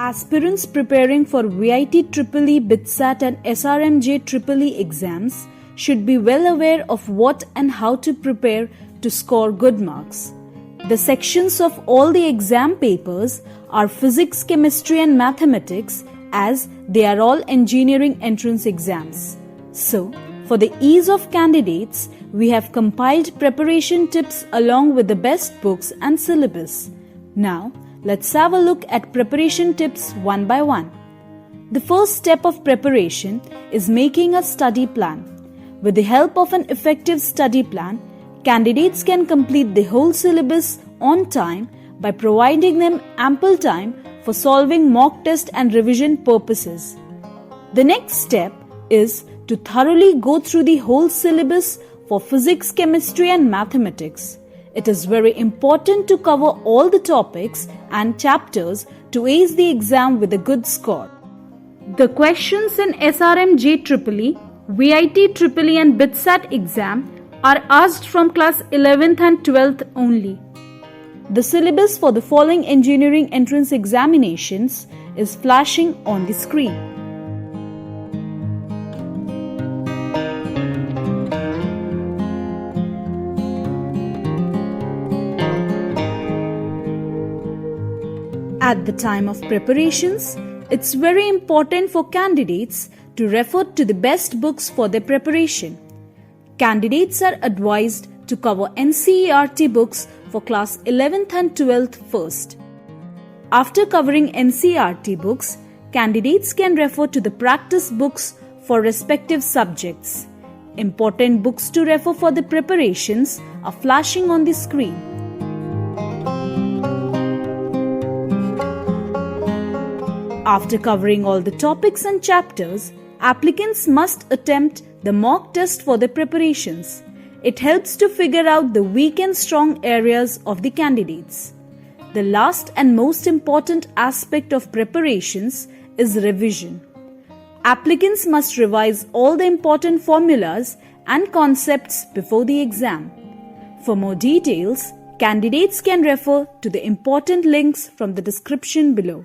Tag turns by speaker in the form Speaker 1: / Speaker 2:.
Speaker 1: Aspirants preparing for VITEEE, BITSAT and SRMJEEE exams should be well aware of what and how to prepare to score good marks. The sections of all the exam papers are physics, chemistry and mathematics, as they are all engineering entrance exams. So, for the ease of candidates, we have compiled preparation tips along with the best books and syllabus. Now, let's have a look at preparation tips one by one. The first step of preparation is making a study plan. With the help of an effective study plan, candidates can complete the whole syllabus on time by providing them ample time for solving mock test and revision purposes. The next step is to thoroughly go through the whole syllabus for physics, chemistry and mathematics. It is very important to cover all the topics and chapters to ace the exam with a good score. The questions in SRMJEEE, VITEEE and BITSAT exam are asked from class 11th and 12th only. The syllabus for the following engineering entrance examinations is flashing on the screen. At the time of preparations, it's very important for candidates to refer to the best books for their preparation. Candidates are advised to cover NCERT books for class 11th and 12th first. After covering NCERT books, candidates can refer to the practice books for respective subjects. Important books to refer for the preparations are flashing on the screen. After covering all the topics and chapters, applicants must attempt the mock test for their preparations. It helps to figure out the weak and strong areas of the candidates. The last and most important aspect of preparations is revision. Applicants must revise all the important formulas and concepts before the exam. For more details, candidates can refer to the important links from the description below.